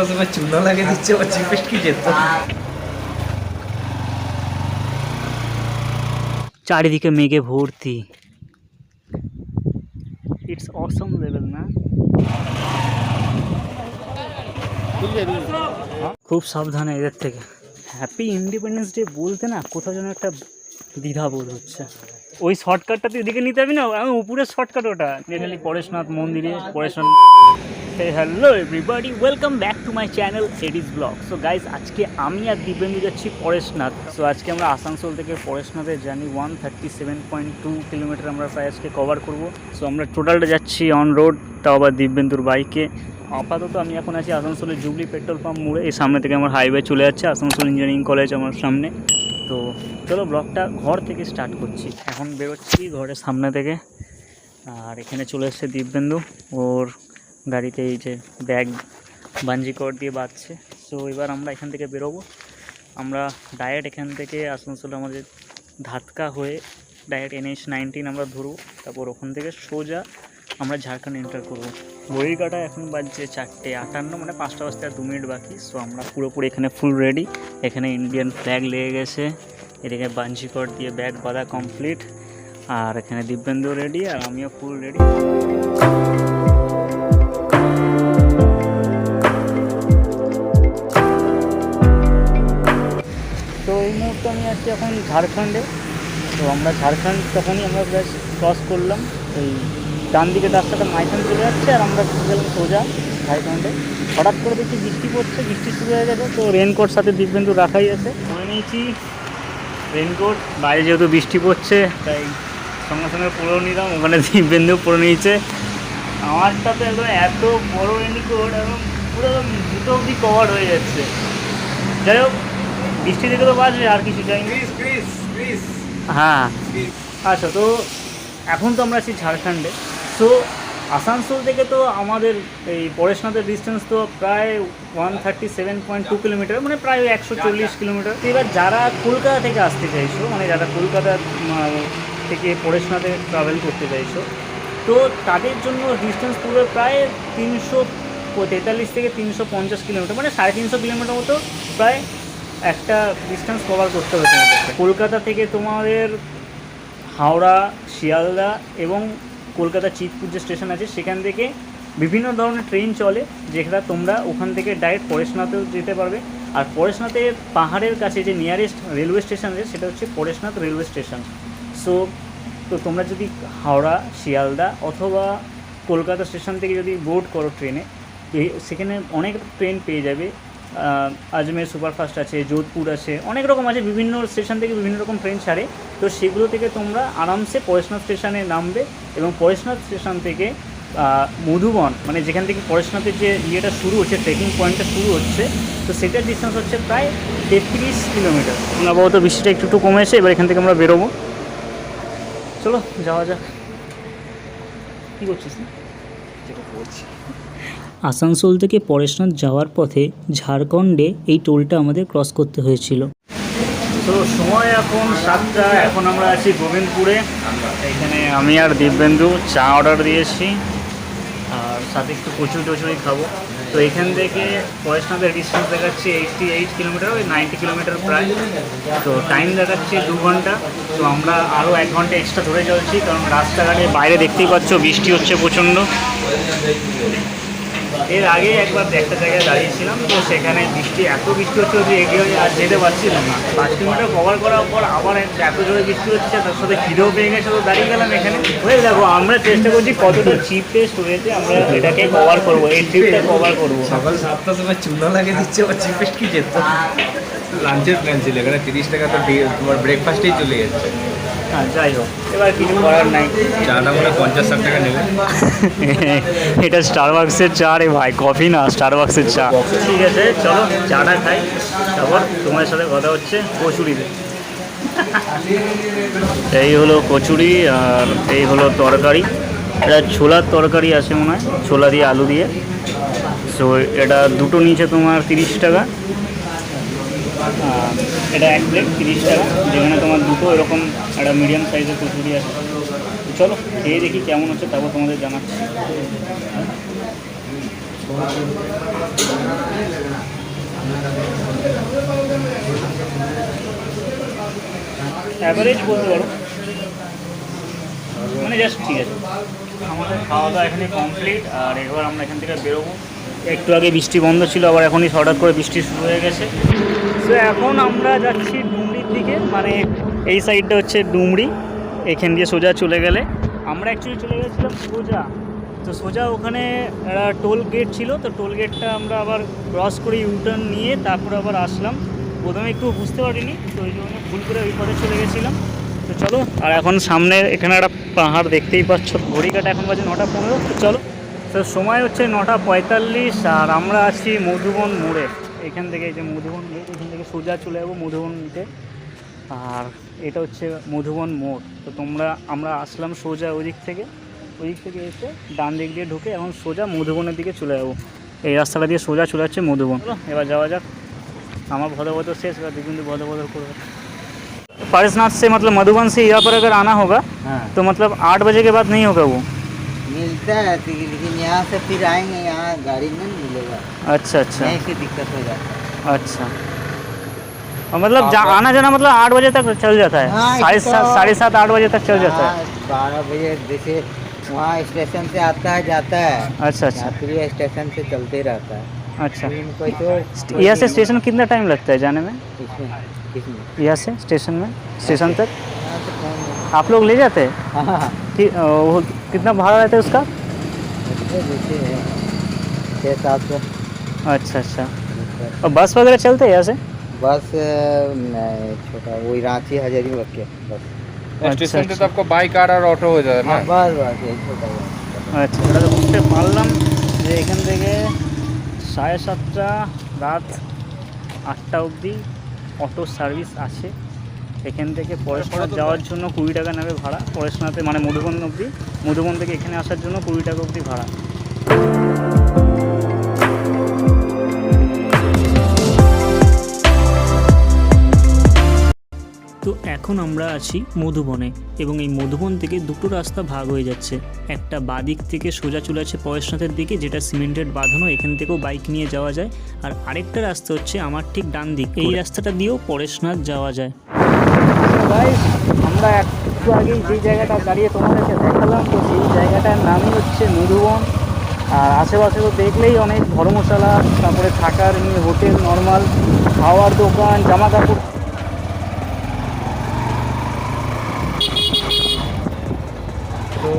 তোমার চুনা লাগিয়ে দিচ্ছে আবার চিপেস্ট কি যেত। চারিদিকে মেঘে ভর্তি। ইটস অসম লেভেল না? খুব সাবধানে এদের থেকে। হ্যাপি ইন্ডিপেন্ডেন্স ডে বলতে না কোথাও যেন একটা দ্বিধা বোধ হচ্ছে। ওই শর্টকাটটা তুই এদিকে নিতে হবে না, আমি উপরের শর্টকাট ওটা জেনারেলি পরেশনাথ মন্দিরে Pareshnath. Hello everybody, welcome back to my channel Eddie's blog. So guys, আজকে আমি আর দিব্যেন্দু যাচ্ছি পরেশনাথ। সো আজকে আমরা আসানসোল থেকে পরেশনাথের জার্নি 137.2 কিলোমিটার আমরা প্রায় আজকে কভার করব। সো আমরা টোটালটা যাচ্ছি অন রোড, তাও আবার দিব্যেন্দুর বাইকে। আপাতত আমি এখন আছি আসানসোলের জুবলি পেট্রোল পাম্প মোড়ে। এই সামনে থেকে আমার হাইওয়ে চলে যাচ্ছে, আসানসোল ইঞ্জিনিয়ারিং কলেজ আমার সামনে। তো চলো ব্লগটা ঘর থেকে স্টার্ট করছি। এখন বেরোচ্ছি ঘরের সামনে থেকে, আর এখানে চলে এসছে দিব্যেন্দু, ওর গাড়িতে এই যে ব্যাগ বাঞ্জি কর দিয়ে বাঁধছে। সো এবার আমরা এখান থেকে বেরোবো। আমরা ডাইরেক্ট এখান থেকে আসানসোল আমাদের ধাতকা হয়ে ডাইরেক্ট NH-19 আমরা ধরবো, তারপর ওখান থেকে সোজা আমরা ঝাড়খণ্ড এন্টার করবো। ঘড়ির কাটা এখন বাজছে 4:58, মানে 5টা বাজতে আর 2 মিনিট বাকি। সো আমরা পুরোপুরি এখানে ফুল রেডি। এখানে ইন্ডিয়ান ফ্ল্যাগ লেগে গেছে, এদিকে বাঞ্জি কর দিয়ে ব্যাগ বাঁধা কমপ্লিট, আর এখানে দিব্যেন্দু রেডি আর আমিও ফুল রেডি। তো এই মুহূর্তে আমি আছি এখন ঝাড়খণ্ডে। তো আমরা ঝাড়খণ্ড তখনই আমরা জাস্ট ক্রস করলাম, এই ডান দিকে রাস্তাটা মাইথন চলে যাচ্ছে, আর আমরা গেলাম সোজা ঝাড়খণ্ডে। হঠাৎ করে দেখছি বৃষ্টি পড়ছে, বৃষ্টি শুরু হয়ে গেছে। তো রেনকোট সাথে দিব্যেন্দু রাখাই আছে, পরে নিয়েছি রেনকোট। বাইরে যেহেতু বৃষ্টি পড়ছে তাই সঙ্গে সঙ্গে পরেও নিলাম, ওখানে দিব্যেন্দু পরে নিয়েছে। আমারটা তো একদম এত বড় রেনকোট, এবং পুরো দুটো অবধি কভার হয়ে যাচ্ছে। যাই হোক, বৃষ্টি থেকে তো বাঁচবে, আর কিছু চাইনি। হ্যাঁ আচ্ছা, তো এখন তো আমরা আছি ঝাড়খণ্ডে। সো আসানসোল থেকে তো আমাদের এই পরেশনাথের ডিস্টেন্স তো প্রায় 137.2 কিলোমিটার, মানে প্রায় 140 কিলোমিটার। এবার যারা কলকাতা থেকে আসতে চাইছো, মানে যারা কলকাতা থেকে পরেশনাথে ট্রাভেল করতে চাইছো, তো তাদের জন্য ডিস্টেন্স পুরো প্রায় 343 থেকে 350 কিলোমিটার, মানে 350 কিলোমিটার মতো প্রায় একটা ডিস্টেন্স কভার করতে হবে তোমাদের। কলকাতা থেকে তোমাদের হাওড়া, শিয়ালদা এবং কলকাতা চিতপুর যে স্টেশন আছে সেখান থেকে বিভিন্ন ধরনের ট্রেন চলে, যেটা তোমরা ওখান থেকে ডাইরেক্ট পরেশনাথেও যেতে পারবে। আর পরেশনাথের পাহাড়ের কাছে যে নিয়ারেস্ট রেলওয়ে স্টেশন আছে সেটা হচ্ছে পরেশনাথ রেলওয়ে স্টেশন। সো তো তোমরা যদি হাওড়া, শিয়ালদা অথবা কলকাতা স্টেশন থেকে যদি বোর্ড করো ট্রেনে, সেখানে অনেক ট্রেন পেয়ে যাবে। আজমের সুপারফাস্ট আছে, যোধপুর আছে, অনেক রকম আছে, বিভিন্ন স্টেশন থেকে বিভিন্ন রকম ট্রেন ছাড়ে। তো সেগুলো থেকে তোমরা আরামসে পরেশনাথ স্টেশনে নামবে, এবং পরেশনাথ স্টেশন থেকে মধুবন, মানে যেখান থেকে পরেশনাথের যে ইয়েটা শুরু হচ্ছে, ট্রেকিং পয়েন্টটা শুরু হচ্ছে, তো সেটার ডিস্টেন্স হচ্ছে প্রায় 33 কিলোমিটার। আপাতত বৃষ্টিটা একটু কমেছে, এবার এখান থেকে আমরা বেরোবো। চলো যাওয়া যাক। কী করছিস না? যেটা করছি, আসানসোল থেকে পরেশনাথ যাওয়ার পথে ঝাড়খণ্ডে এই টোলটা আমাদের ক্রস করতে হয়েছিল। তো সময় এখন 7টা, এখন আমরা আছি গোবিন্দপুরে। এখানে আমি আর দিব্যেন্দু চা অর্ডার দিয়েছি, আর সাথে একটু কচুরি খাবো। তো এখান থেকে পরেশনাথের ডিস্টেন্স দেখাচ্ছে 88 কিলোমিটার, ওই 90 কিলোমিটার প্রায়। তো টাইম দেখাচ্ছে 2 ঘন্টা। তো আমরা আরও 1 ঘন্টা এক্সট্রা ধরে চলছি, কারণ রাস্তাঘাটে বাইরে দেখতেই পাচ্ছ বৃষ্টি হচ্ছে প্রচণ্ড। এর আগে একবার একটা জায়গায় দাঁড়িয়েছিলাম, তো সেখানে এত বৃষ্টি হচ্ছে যে এগিয়ে আর যেতে পারছিলাম না। 5 কিলোমিটার কভার করার পর আবার এত জোরে বৃষ্টি হচ্ছে, তার সাথে খিদেও পেয়ে গেছে, তো দাঁড়িয়ে গেলাম এখানে। হয়ে দেখো, আমরা চেষ্টা করছি কতটা চিপ টেস্ট হয়েছে, আমরা এটাকে কভার করবো, এই ট্রিপটা কভার করবো। সকাল 7টা সময় চুনা লাগিয়ে দিচ্ছে আবার চিপেস্ট কি যেত। লাঞ্চের প্ল্যান ছিল, এখানে 30 টাকা তো তোমার ব্রেকফাস্টেই চলে যাচ্ছে। হ্যাঁ যাই হোক, এবার কিছু করার নাই। চাটা মনে 50-60 টাকা নেবে। এটা স্টারবাক্সের চা রে ভাই, কফি না, স্টারবাক্সের চা। ঠিক আছে চলো চাটা খাই, তারপর তোমার সাথে কথা হচ্ছে কচুরিতে। এই হলো কচুরি, আর এই হলো তরকারি। এটা ছোলার তরকারি আছে মনে হয়, ছোলা দিয়ে আলু দিয়ে। সো এটা দুটো নিচে তোমার 30 টাকা, এটা 1 প্লেট 30 টাকা, যেখানে তোমার দুটো এরকম একটা মিডিয়াম সাইজের কচুরি আছে। চলো খেয়ে দেখি কেমন হচ্ছে, তারপর তোমাদের জানাচ্ছি। অ্যাভারেজ বলতে পারো, মানে জাস্ট ঠিক আছে। আমাদের খাওয়া দাওয়া এখানে কমপ্লিট, আর এবার আমরা এখান থেকে বেরোবো। একটু আগে বৃষ্টি বন্ধ ছিল, আবার এখনই হঠাৎ করে বৃষ্টি শুরু হয়ে গেছে। তো এখন আমরা যাচ্ছি ডুমরির দিকে, মানে এই সাইডটা হচ্ছে ডুমরি, এখান দিয়ে সোজা চলে গেলে আমরা অ্যাকচুয়ালি চলে গেছিলাম সোজা। তো সোজা ওখানে একটা টোল গেট ছিল, তো টোল গেটটা আমরা আবার ক্রস করে ইউটার্ন নিয়ে তারপর আবার আসলাম। প্রথমে একটু বুঝতে পারিনি, তো ওই জন্য ভুল করে ওই পথে চলে গেছিলাম। তো চলো, আর এখন সামনে এখানে একটা পাহাড় দেখতেই পাচ্ছ, ঘড়ি কাটা এখন বাজে 9:15। তো চলো, তো সময় হচ্ছে 9:45, আর আমরা আছি মধুবন মোড়ে। এখান থেকে এই যে মধুবন গেট, এখান থেকে সোজা চলে যাবো মধুবন নিতে, আর এটা হচ্ছে মধুবন মোড়। তো আমরা আসলাম সোজা ওই দিক থেকে এসে ডান দিক দিয়ে ঢুকে এখন সোজা মধুবনের দিকে চলে যাবো। এই রাস্তাটা দিয়ে সোজা চলে যাচ্ছে মধুবন। এবার যাওয়া যাক। আমার ভদর শেষ, এবার কিন্তু ভদর করবে। पारसनाथ से मतलब मधुबन से यहाँ पर अगर आना होगा हाँ तो मतलब 8 बजे के बाद नहीं होगा वो? मिलता है लेकिन यहाँ से फिर आएंगे, यहाँ गाड़ी नहीं मिलेगा, अच्छा अच्छा यहीं से दिक्कत हो जाता है। अच्छा। और मतलब आना जाना मतलब 8 बजे तक चल जाता है? हाँ, 7:30 8 बजे तक चल जाता है? 12 बजे जैसे वहाँ स्टेशन से आता है जाता है। अच्छा अच्छा यात्री स्टेशन से चलते रहता है। अच्छा। लेकिन कोई तो यहाँ से स्टेशन कितना टाइम लगता है जाने में? इसमें यहाँ से स्टेशन में, स्टेशन तक यहाँ से कौन है? आप लोग ले जाते हैं? हाँ कि वो कितना भाड़ा रहता है उसका? जैसे 600-700। अच्छा अच्छा। और बस वगैरह चलते हैं यहाँ से? बस नहीं, छोटा वही रांची हजारीबाग के बस। স্টেশন থেকে তো आपको বাইক আর অটো হয়ে যাবে না? हाँ बस बस यही छोटा बस। আচ্ছা, এটা তো বুঝতে পারলাম যে এখান থেকে 7:30 রাত 8টা অবধি অটো সার্ভিস আছে। এখান থেকে পরেশনাথ যাওয়ার জন্য 20 টাকা নেবে ভাড়া, পরেশনাথে মানে মধুবন অবধি, মধুবন থেকে এখানে আসার জন্য 20 টাকা অবধি ভাড়া। তো এখন আমরা আছি মধুবনে, এবং এই মধুবন থেকে দুটো রাস্তা ভাগ হয়ে যাচ্ছে। একটা বাদিক থেকে সোজা চলে আছে পরেশনাথের দিকে, যেটা সিমেন্টেড বাঁধানো, এখান থেকেও বাইক নিয়ে যাওয়া যায়। আর আরেকটা রাস্তা হচ্ছে আমার ঠিক ডান দিক, এই রাস্তাটা দিয়েও পরেশনাথ যাওয়া যায়। আমরা একটু আগেই যে জায়গাটা দাঁড়িয়ে তোমাদেরকে দেখালাম, তো সেই জায়গাটার নামই হচ্ছে মধুবন। আর আশেপাশে তো দেখলেই অনেক ধর্মশালা, তারপরে থাকার নিয়ে হোটেল, নর্মাল খাওয়ার দোকান, জামা কাপড়। তো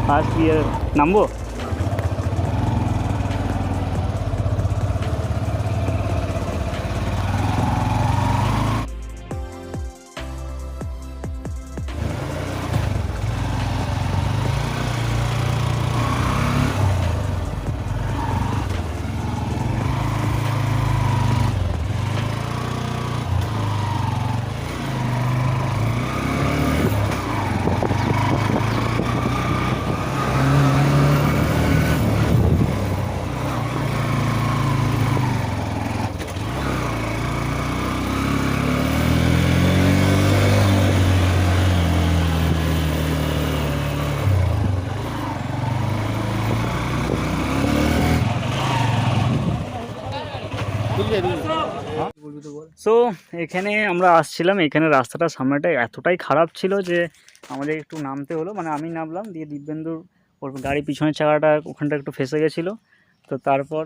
ফার্স্ট ইয়ার নামবো। সো এখানে আমরা আসছিলাম, এখানে রাস্তাটা সামনেটা এতটাই খারাপ ছিল যে আমাদের একটু নামতে হলো, মানে আমি নামলাম, দিয়ে দিব্যেন্দুর ওর গাড়ি পিছনের চাকাটা ওখানটা একটু ফেসে গেছিলো। তো তারপর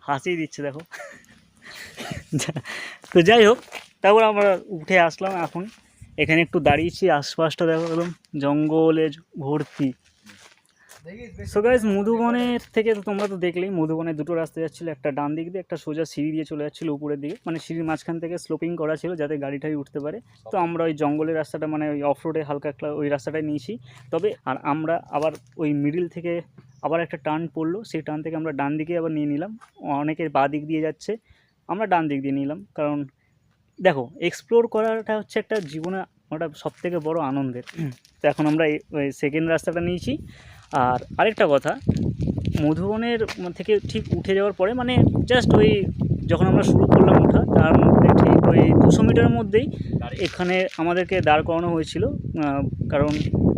হাসিয়ে দিচ্ছে দেখো। তো যাই হোক, তারপর আমরা উঠে আসলাম। এখন এখানে একটু দাঁড়িয়েছি, আশপাশটা দেখো একদম জঙ্গলে ভর্তি। সো গাইস, মধুবনের থেকে তো তোমরা তো দেখলেই, মধুবনের দুটো রাস্তা যাচ্ছিলো, একটা ডান দিক দিয়ে, একটা সোজা সিঁড়ি দিয়ে চলে যাচ্ছিলো উপরের দিকে, মানে সিঁড়ির মাঝখান থেকে স্লোপিং করা ছিল যাতে গাড়িটাই উঠতে পারে। তো আমরা ওই জঙ্গলের রাস্তাটা, মানে ওই অফ রোডে হালকা একটা ওই রাস্তাটাই নিয়েছি। তবে আর আমরা আবার ওই মিডিল থেকে আবার একটা টার্ন পড়লো, সেই টার্ন থেকে আমরা ডান দিকে আবার নিয়ে নিলাম। অনেকের বাঁ দিক দিয়ে যাচ্ছে, আমরা ডান দিক দিয়ে নিলাম, কারণ দেখো এক্সপ্লোর করাটা হচ্ছে একটা জীবনে ওটা সবথেকে বড় আনন্দের। তো এখন আমরা এই সেকেন্ড রাস্তাটা নিয়েছি। আর আরেকটা কথা, মধুবনের থেকে ঠিক উঠে যাওয়ার পরে, মানে জাস্ট ওই যখন আমরা শুরু করলাম ওঠা, তার মধ্যে ঠিক ওই 200 মিটারের মধ্যেই এখানে আমাদেরকে দাঁড় করানো হয়েছিল। কারণ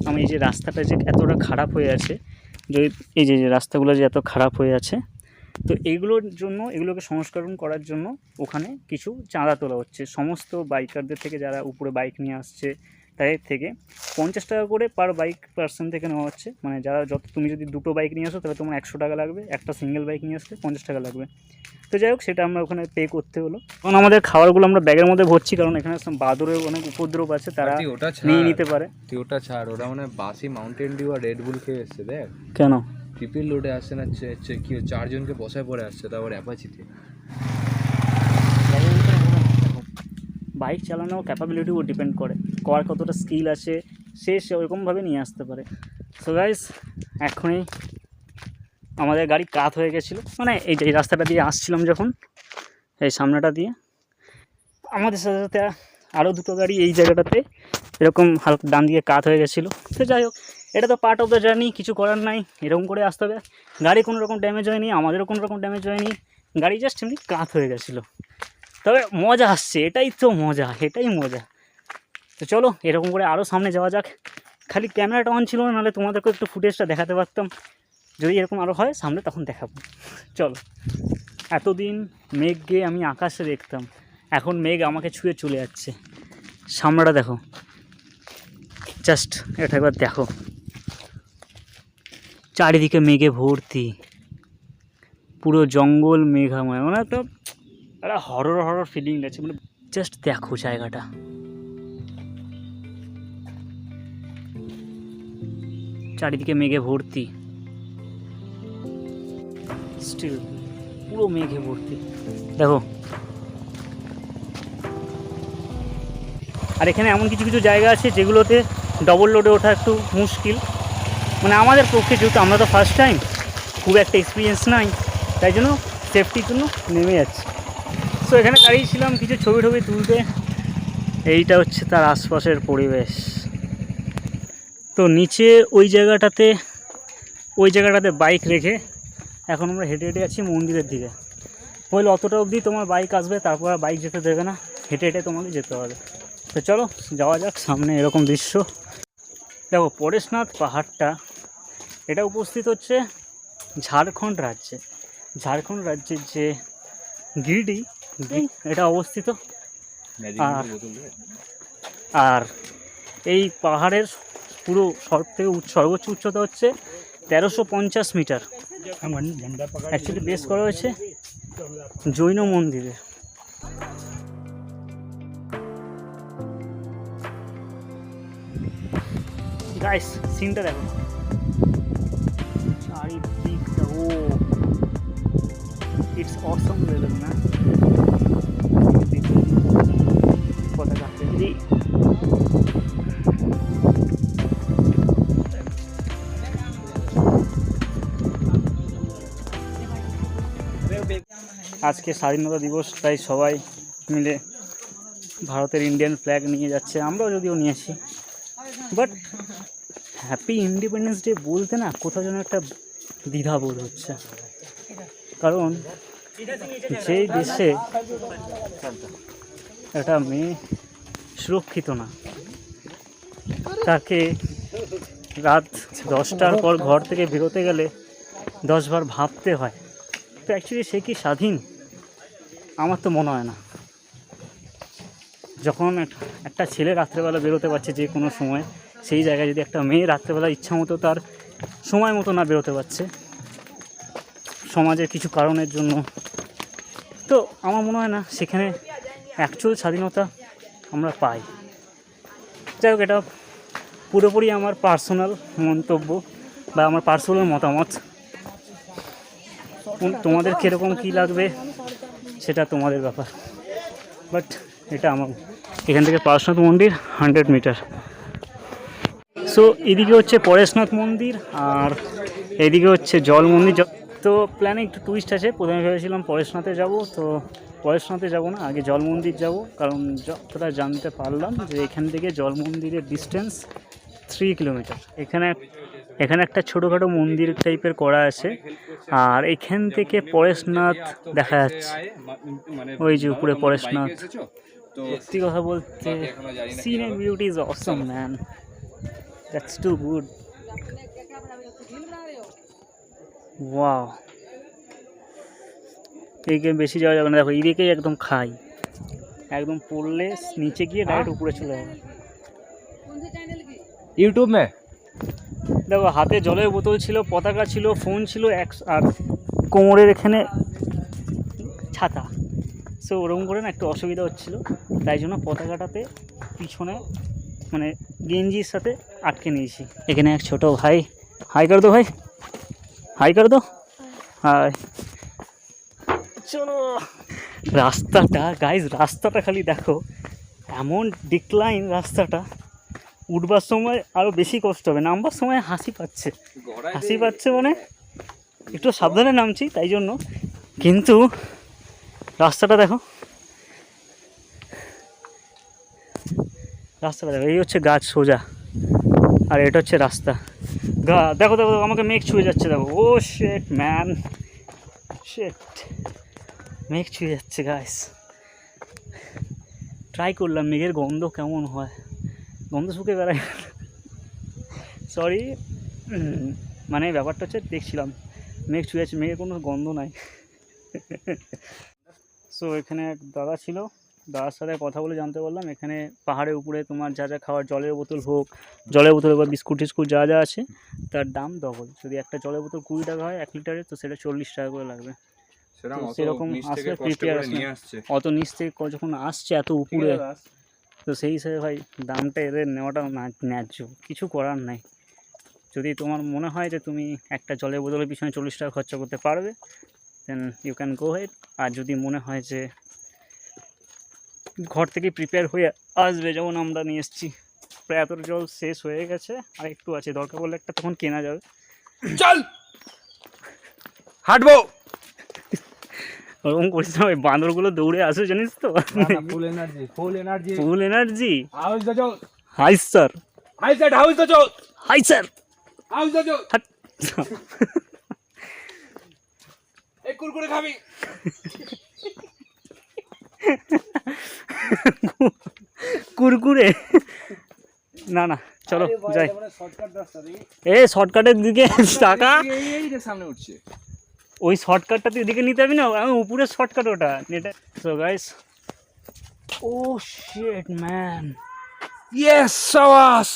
আমি এই যে রাস্তাটা যে এতটা খারাপ হয়ে আছে, যে এই যে রাস্তাগুলো যে এত খারাপ হয়ে আছে, তো এইগুলোর জন্য, এগুলোকে সংস্করণ করার জন্য ওখানে কিছু চাঁদা তোলা হচ্ছে সমস্ত বাইকারদের থেকে, যারা উপরে বাইক নিয়ে আসছে তাদের থেকে 50 টাকা করে পার বাইক পার্সন থেকে নেওয়া হচ্ছে। মানে যারা তুমি যদি দুটো বাইক নিয়ে আসো তাহলে তোমার 100 টাকা লাগবে, একটা সিঙ্গেল বাইক নিয়ে আসলে 50 টাকা লাগবে। তো যাই হোক, সেটা আমরা ওখানে পে করতে হলো। কারণ আমাদের খাবারগুলো আমরা ব্যাগের মধ্যে ভরছি, কারণ এখানে বাদরের অনেক উপদ্রব আছে, তারা নিয়ে নিতে পারে। তুই ওটা ছাড়, ওরা মানে বাসি মাউন্টেন ডিউ আর রেড বুল খেয়ে এসছে দেখ। কেন ট্রিপল লোডে আসছে না, কি 4 জনকে বসায় পড়ে আসছে, তারপর অ্যাপাচিতে। বাইক চালানো ক্যাপাবিলিটির উপর ডিপেন্ড করে, কার কতটা স্কিল আছে, সে ওরকমভাবে নিয়ে আসতে পারে। সো গাইস, এখনই আমাদের গাড়ি কাত হয়ে গেছিলো, মানে এই যে রাস্তাটা দিয়ে আসছিলাম যখন, এই সামনেটা দিয়ে আমাদের সাথে সাথে আরও দুটো গাড়ি এই জায়গাটাতে এরকম হালকা ডান দিকে কাত হয়ে গেছিলো। তো যাই হোক, এটা তো পার্ট অফ দ্য জার্নি, কিছু করার নাই, এরকম করে আসতে হবে। গাড়ি কোনো রকম ড্যামেজ হয়নি, আমাদেরও কোনো রকম ড্যামেজ হয়নি, গাড়ি জাস্ট এমনি কাত হয়ে গেছিলো। তবে মজা আসছে, এটাই তো মজা, এটাই মজা। তো চলো এরকম করে আরও সামনে যাওয়া যাক। খালি ক্যামেরাটা অন ছিল না, নাহলে তোমাদেরকে একটু ফুটেজটা দেখাতে পারতাম। যদি এরকম আরও হয় সামনে তখন দেখাবো। চলো, এতদিন মেঘকে আমি আকাশে দেখতাম, এখন মেঘ আমাকে ছুঁয়ে চলে যাচ্ছে। সামনেটা দেখো, জাস্ট এটা একবার দেখো, চারিদিকে মেঘে ভর্তি, পুরো জঙ্গল মেঘাময়, মানে একটা হরর হরর ফিলিং আছে। মানে জাস্ট দেখো জায়গাটা, চারিদিকে মেঘে ভর্তি, স্টিল পুরো মেঘে ভর্তি দেখো। আর এখানে এমন কিছু কিছু জায়গা আছে যেগুলোতে ডবল লোডে ওঠা একটু মুশকিল, মানে আমাদের পক্ষে, যেহেতু আমরা তো ফার্স্ট টাইম, খুব একটা এক্সপিরিয়েন্স নাই, তাই জন্য সেফটির জন্য নেমে যাচ্ছি। সো এখানে দাঁড়িয়েছিলাম কিছু ছবি টবি তুলতে, এইটা হচ্ছে তার আশপাশের পরিবেশ। তো নিচে ওই জায়গাটাতে বাইক রেখে এখন আমরা হেঁটে হেঁটে আছি মন্দিরের দিকে। বলে অতটা অবধি তোমার বাইক আসবে, তারপর আর বাইক যেতে দেবে না, হেঁটে হেঁটে তোমাকে যেতে হবে। তো চলো যাওয়া যাক। সামনে এরকম দৃশ্য দেখো, পরেশনাথ পাহাড়টা এটা উপস্থিত হচ্ছে ঝাড়খণ্ড রাজ্যে। ঝাড়খণ্ড রাজ্যের যে গিরিডি এটা অবস্থিত। আর এই পাহাড়ের পুরো সর্বোচ্চ উচ্চতা হচ্ছে 1350 মিটার। অ্যাকচুয়ালি বেস করা হয়েছে জৈন মন্দিরে। গাইস সিনটা দেখো, চারিদিকটা, ও ইটস অসম লেভেল না। পতাকা যদি আজকে স্বাধীনতা দিবস, তাই সবাই মিলে ভারতের ইন্ডিয়ান ফ্ল্যাগ নিয়ে যাচ্ছে, আমরাও যদিও নিয়েছি। বাট হ্যাপি ইন্ডিপেন্ডেন্স ডে বলতে না কোথাও যেন একটা দ্বিধাবোধ হচ্ছে, কারণ যেই দেশে একটা মেয়ে সুরক্ষিত না, তাকে রাত 10টার পর ঘর থেকে বেরোতে গেলে 10 বার ভাবতে হয়। তো অ্যাকচুয়ালি সে কি স্বাধীন? আমার তো মনে হয় না। যখন একটা ছেলে রাত্রেবেলা বেরোতে পারছে যে কোনো সময়, সেই জায়গায় যদি একটা মেয়ে রাত্রেবেলা ইচ্ছা মতো তার সময় মতো না বেরোতে পারছে সমাজের কিছু কারণের জন্য, তো আমার মনে হয় না সেখানে অ্যাকচুয়াল স্বাধীনতা আমরা পাই। যাই হোক, এটা পুরোপুরি আমার পার্সোনাল মন্তব্য বা আমার পার্সোনাল মতামত। তোমাদের কীরকম কী লাগবে সেটা তোমাদের ব্যাপার, বাট এটা আমার। এখান থেকে পরেশনাথ মন্দির 100 মিটার। সো এদিকে হচ্ছে পরেশনাথ মন্দির আর এদিকে হচ্ছে জল মন্দির। তো প্ল্যানে একটু টুইস্ট আছে, প্রথমে ভেবেছিলাম পরেশনাথে যাব, তো পরেশনাথে যাব না, আগে জল মন্দির যাব, কারণ যতটা জানতে পারলাম যে এখান থেকে জল মন্দিরের ডিস্টেন্স 3 কিলোমিটার। এখানে একটা ছোটোখাটো মন্দির টাইপের করা আছে, আর এখান থেকে পরেশনাথ দেখা যাচ্ছে, ওই যে উপরে পরেশনাথ। সত্যি কথা বলতে scene and beauty is awesome man, that's too good. Wow, এইদিকে বেশি যাওয়া যাবে না, দেখো এইদিকেই একদম খাই, একদম পড়লে নিচে গিয়ে ডাইরেক্ট উপরে চলে যাবে। यूट्यूब में দেখো হাতে জলের বোতল ছিল, পতাকা ছিল, ফোন ছিল, আর কোমরের এখানে ছাতা। সো ওরকম করে না একটু অসুবিধা হচ্ছিলো, তাই জন্য পতাকাটাতে পিছনে মানে গেঞ্জির সাথে আটকে নিয়েছি। এখানে এক ছোট ভাই, হাই কর দো ভাই, হাই কর দো, হাই। চলো রাস্তাটা গাইজ, রাস্তাটা খালি দেখো, এমন ডিক্লাইন রাস্তাটা, উঠবার সময় আরও বেশি কষ্ট হবে, নামবার সময় হাসি পাচ্ছে মানে একটু সাবধানে নামছি তাই জন্য, কিন্তু রাস্তাটা দেখো, এই হচ্ছে গাছ সোজা, আর এটা হচ্ছে রাস্তা। দেখো দেখো আমাকে মেঘ ছুঁয়ে যাচ্ছে, দেখো ও শেট ম্যান, শেট মেঘ ছুঁয়ে যাচ্ছে গাইস। ট্রাই করলাম মেঘের গন্ধ কেমন হয়, গন্ধ শুকে বেড়ায়, সরি, মানে ব্যাপারটা হচ্ছে দেখছিলাম মেঘ ছুঁয়ে যাচ্ছে, মেঘের কোনো গন্ধ নাই। সো এখানে এক দাদা ছিল, দাদার সাথে কথা বলে জানতে পারলাম এখানে পাহাড়ের উপরে তোমার যা যা খাওয়ার, জলের বোতল হোক, জলের বোতল বা বিস্কুট টিস্কুট যা যা আছে তার দাম ডবল। যদি একটা জলের বোতল 20 টাকা হয় 1 লিটারের, তো সেটা 40 টাকা করে লাগবে। সেরকম আসলে প্রিপেয়ার আসছে, অত নিচ থেকে যখন আসছে এত উপরে, তো সেই হিসেবে ভাই দামটা এদের নেওয়াটা ন্যায্য, কিছু করার নাই। যদি তোমার মনে হয় যে তুমি একটা জলের বোতলের পিছনে 40 টাকা খরচা করতে পারবে, then you can go head. আর যদি মনে হয় যে ঘর থেকে প্রিপেয়ার হয়ে আসবে, যেমন আমরা নিয়ে এসেছি, প্রায় এতটা জল শেষ হয়ে গেছে, আর একটু আছে, দরকার পড়লে একটা তখন কেনা যাবে। चल হাঁটবো, ওরকম করিস না, ওই বাঁদরগুলো দৌড়ে আসে জানিস তো, full energy full energy. How's the josh, high sir, high said how's the josh, high sir, house the জল, এক কুরকুরে খাবি, কুরকুরে না না, চলো যাই। শর্টকাট রাস্তা দেখি, এ শর্টকাটের দিকে টাকা, এই যে সামনে উঠছে, ওই শর্টকাটটা তুই এদিকে নিতে পারবি না, আমি উপরের শর্টকাট ওটা এটা। সো গাইস, ও শিট ম্যান, ইয়েস সাবাস,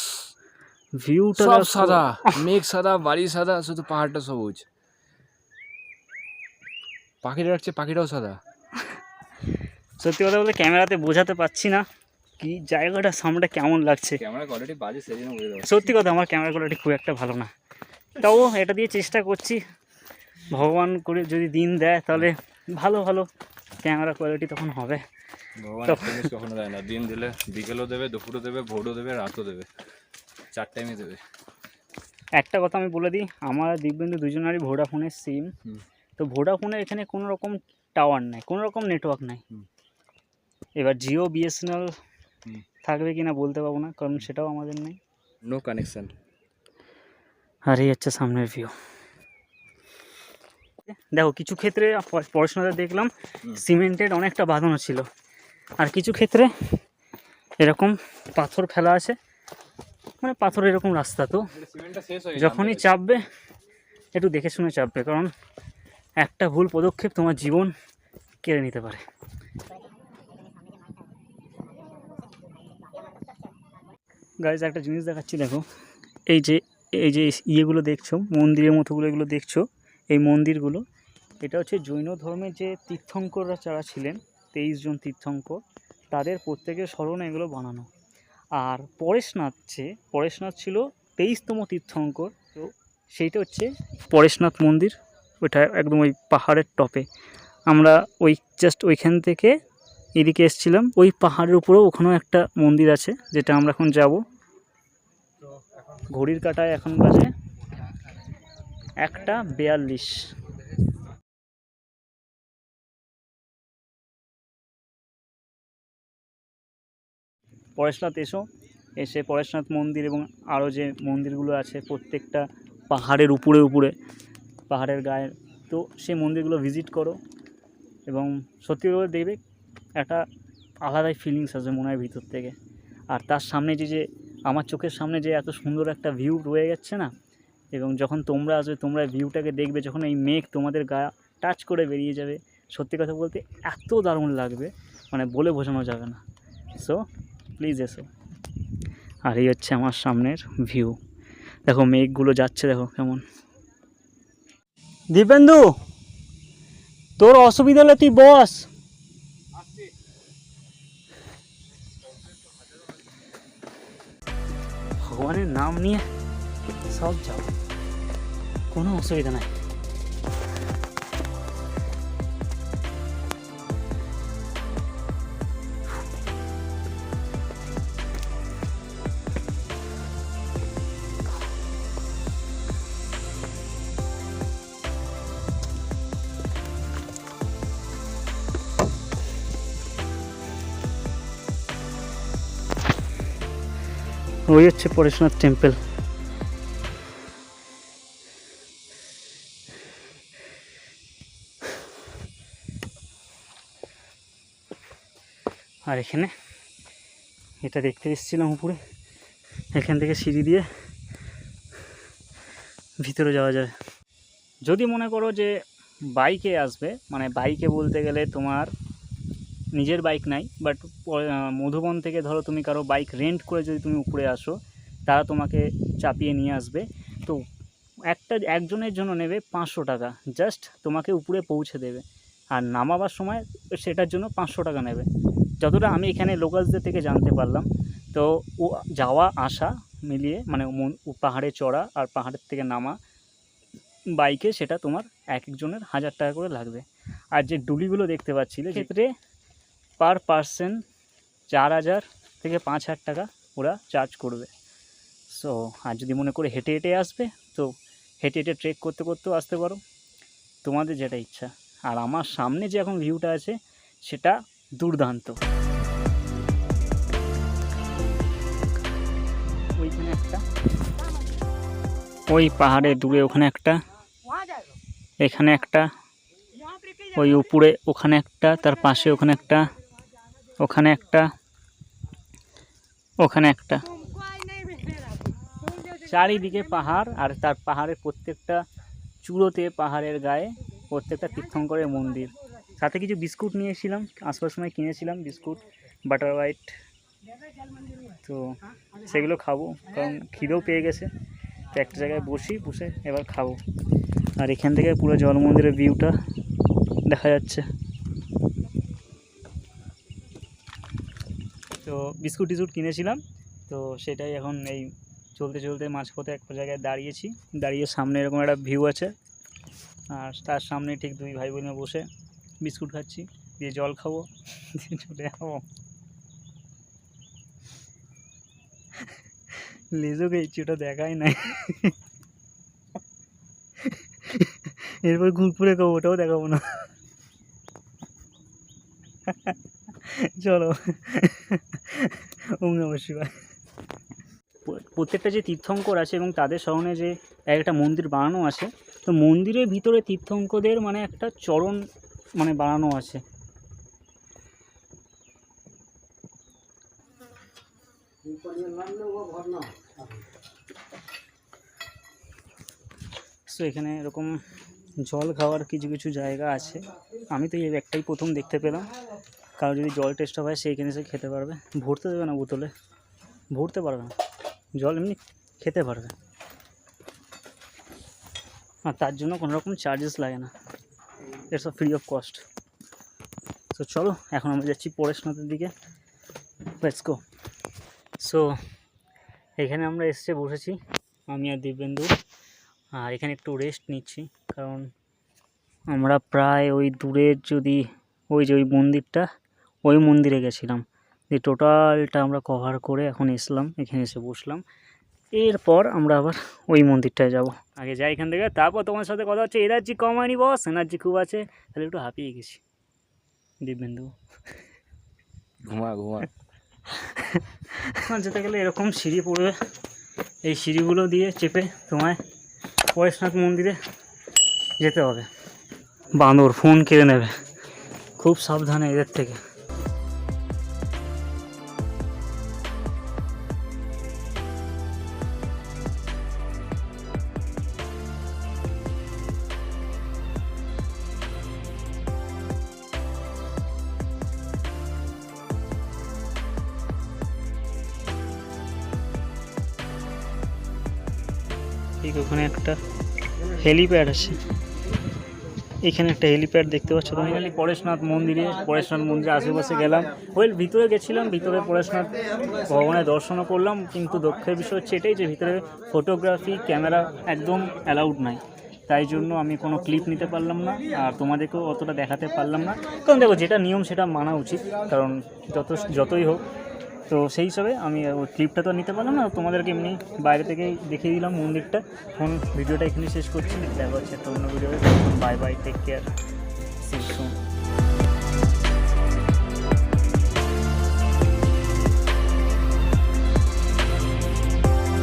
ভিউটা সব সাদা, মেঘ সাদা, বাড়ি সাদা, শুধু পাহাড়টা সবুজ, পাখিটা রাখছে, পাখিটাও সাদা। সত্যি কথা বলতে ক্যামেরাতে বোঝাতে পারছি না কি জায়গাটা সামনেটা কেমন লাগছে, ক্যামেরা কোয়ালিটি বাজে, সেজন্য বুঝে দাও। সত্যি কথা আমার ক্যামেরা কোয়ালিটি খুব একটা ভালো না, তাও এটা দিয়ে চেষ্টা করছি, ভগবান করে যদি দিন দেয় তাহলে ভালো ভালো ক্যামেরা কোয়ালিটি তখন হবে। ভগবান জিনিস কখনো দেয় না, দিন দিলে বিকেলও দেবে, দুপুরও দেবে, ভোরও দেবে, রাতও দেবে, 4 টাইমই দেবে। একটা কথা আমি বলে দিই, আমার দিব্যেন্দু দুজনেরই ভোডাফোনের সিম, তো ভোডাফোনের এখানে কোনো রকম টাওয়ার নাই, কোনো রকম নেটওয়ার্ক নাই। এবার জিও বিএসএনএল থাকবে কি না বলতে পারবো না, কারণ সেটাও আমাদের নেই, নো কানেকশন। আর এই হচ্ছে সামনের ভিউ। দেখো কিছু ক্ষেত্রে পড়াশোনাতে দেখলাম সিমেন্টের অনেকটা বাঁধানো ছিল, আর কিছু ক্ষেত্রে এরকম পাথর ফেলা আছে, মানে পাথর এরকম রাস্তা, তো যখনই চাপবে একটু দেখে শুনে চাপবে, কারণ একটা ভুল পদক্ষেপ তোমার জীবন কেড়ে নিতে পারে। গাইজ একটা জিনিস দেখাচ্ছি, দেখো এই যে ইয়েগুলো দেখছো, মন্দিরের মতোগুলো এগুলো দেখছো, এই মন্দিরগুলো, এটা হচ্ছে জৈন ধর্মের যে তীর্থঙ্কররা যারা ছিলেন, 23 জন তীর্থঙ্কর, তাদের প্রত্যেকের স্মরণে এগুলো বানানো। আর পরেশনাথ ছিল 23তম তীর্থঙ্কর, তো সেইটা হচ্ছে পরেশনাথ মন্দির, ওইটা একদম ওই পাহাড়ের টপে। আমরা ওই জাস্ট ওইখান থেকে এদিকে এসেছিলাম, ওই পাহাড়ের উপরেও ওখানেও একটা মন্দির আছে, যেটা আমরা এখন যাব। ঘড়ির কাঁটায় এখন বাজে 1:42। পরেশনাথ এসে পরেশনাথ মন্দির এবং আরও যে মন্দিরগুলো আছে প্রত্যেকটা পাহাড়ের উপরে পাহাড়ের গায়ে, তো সেই মন্দিরগুলো ভিজিট করো, এবং সত্যি করে দেখবে একটা আলাদাই ফিলিংস আসবে মনের ভিতর থেকে। আর তার সামনে যে আমার চোখের সামনে যে এত সুন্দর একটা ভিউ রয়ে যাচ্ছে না, এবং যখন তোমরা আসবে তোমরা ভিউটাকে দেখবে, যখন এই মেঘ তোমাদের গা টাচ করে বেরিয়ে যাবে, সত্যি কথা বলতে এত দারুণ লাগবে, মানে বলে বোঝানো যাবে না। সো প্লিজ এসো। আর এই হচ্ছে আমার সামনের ভিউ, দেখো মেঘগুলো যাচ্ছে, দেখো কেমন। দীপেন্দু, তোর অসুবিধা হলে তুই বস। ভগবানের নাম নিয়ে সব যাও, কোনো অসুবিধা নাই। ওই হচ্ছে পরেশনাথ টেম্পল। আর এখানে এটা দেখতে এসেছিলাম উপরে, এখান থেকে সিঁড়ি দিয়ে ভিতরে যাওয়া যায়। যদি মনে করো যে বাইকে আসবে, মানে বাইকে বলতে গেলে তোমার নিজের বাইক নাই, বাট মধুবন থেকে ধরো তুমি কারো বাইক রেন্ট করে যদি তুমি উপরে আসো, তারা তোমাকে চাপিয়ে নিয়ে আসবে। তো একজনের জন্য নেবে 500 টাকা, জাস্ট তোমাকে উপরে পৌঁছে দেবে। আর নামাবার সময় সেটার জন্য 500 টাকা নেবে, যতটা আমি এখানে লোকালসদের থেকে জানতে পারলাম। তো ও যাওয়া আসা মিলিয়ে, মানে পাহাড়ে চড়া আর পাহাড়ের থেকে নামা বাইকে, সেটা তোমার এক একজনের 1000 টাকা করে লাগবে। আর যে ডুলিগুলো দেখতে পাচ্ছিলে, ক্ষেত্রে পার পার্সন 4000 থেকে 5000 টাকা ওরা চার্জ করবে। সো আর যদি মনে করে হেঁটে হেঁটে আসবে, তো হেঁটে হেঁটে ট্রেক করতে করতেও আসতে পারো, তোমাদের যেটা ইচ্ছা। আর আমার সামনে যে এখন ভিউটা আছে সেটা দুর্দান্ত। ওইখানে একটা, ওই পাহাড়ে দূরে ওখানে একটা, এখানে একটা, ওই উপরে ওখানে একটা, তার পাশে ওখানে একটা, ওখানে একটা, ওখানে একটা, চারিদিকে পাহাড়। আর তার পাহাড়ের প্রত্যেকটা চূড়োতে, পাহাড়ের গায়ে প্রত্যেকটা তীর্থঙ্করের মন্দির। সাথে কিছু বিস্কুট নিয়ে এসেছিলাম, আসবার সময় কিনেছিলাম বিস্কুট, বাটার হোয়াইট। তো সেগুলো খাবো, কারণ খিদেও পেয়ে গেছে। তো একটা জায়গায় বসে এবার খাবো। আর এখান থেকে পুরো জল মন্দিরের ভিউটা দেখা যাচ্ছে। তো বিস্কুট টিস্কুট কিনেছিলাম, তো সেটাই এখন এই চলতে চলতে মাঝপথে একটা জায়গায় দাঁড়িয়েছি। দাঁড়িয়ে সামনে এরকম একটা ভিউ আছে, আর তার সামনে ঠিক দুই ভাই বোনে বসে বিস্কুট খাচ্ছি, দিয়ে জল খাবো, দিয়ে চলে যাবো। লেজও খেয়েছি, ওটা দেখাই নাই। এরপর ঘুরপুরে খাবো, ওটাও দেখাবো না। চলো, ওম নমঃ শিবায়। প্রত্যেকটা যে তীর্থঙ্কর আছে এবং তাদের স্মরণে যে একটা মন্দির বানানো আছে, তো মন্দিরের ভিতরে তীর্থঙ্করদের মানে একটা চরণ মানে বানানো আছে। সো এখানে এরকম জল খাওয়ার কিছু কিছু জায়গা আছে। আমি তো এই একটাই প্রথম দেখতে পেলাম। কারো যদি জল টেস্ট হয় সেইখানে সে খেতে পারবে, ভরতে দেবে না বোতলে, ভরতে পারবে না, জল এমনি খেতে পারবে। আর তার জন্য কোনো রকম চার্জেস লাগে না, it's a free of cost. So চলো, এখন আমরা যাচ্ছি পরেশনাথের দিকে, লেটস গো। সো এখানে আমরা এসে বসেছি আমি আর দিব্যেন্দু, আর এখানে একটু রেস্ট নিচ্ছি, কারণ আমরা প্রায় ওই দূরের যদি ওই যে ওই মন্দিরটা, ওই মন্দিরে গেছিলাম, যে টোটালটা আমরা কভার করে এখন এসলাম, এখানে এসে বসলাম। এরপর আমরা আবার ওই মন্দিরটায় যাব। আগে যাই এখান থেকে, তারপর তোমার সাথে কথা হচ্ছে। এনার্জি কম হয়নি বস, এনার্জি খুব আছে, তাহলে একটু হাঁপিয়ে গেছি। দিব্যেন্দু ঘুমা যেতে গেলে এরকম সিঁড়ি পড়বে, এই সিঁড়িগুলো দিয়ে চেপে তোমায় পরেশনাথ মন্দিরে যেতে হবে। বাঁদর ফোন কেড়ে নেবে, খুব সাবধানে এদের থেকে। ঠিক ওখানে একটা হেলিপ্যাড আছে, এখানে একটা হেলিপ্যাড দেখতে পাচ্ছ তুমি। পরেশনাথ মন্দিরে আশেপাশে গেলাম, ভিতরে গেছিলাম, ভিতরে পরেশনাথ ভগবানের দর্শনও করলাম, কিন্তু দুঃখের বিষয় হচ্ছে এটাই যে ভিতরে ফটোগ্রাফি ক্যামেরা একদম অ্যালাউড নাই, তাই জন্য আমি কোনো ক্লিপ নিতে পারলাম না আর তোমাদেরকেও অতটা দেখাতে পারলাম না। কারণ দেখো যেটা নিয়ম সেটা মানা উচিত, কারণ যতই হোক। তো সেই হিসাবে আমি ওই ক্লিপটা তো নিতে পারলাম না, তোমাদেরকে এমনি বাইরে থেকেই দেখিয়ে দিলাম মন্দিরটা। এখন ভিডিওটা এখানে শেষ করছি, দেখা হচ্ছে একটা অন্য ভিডিওতে। Bye bye, take care, see you soon.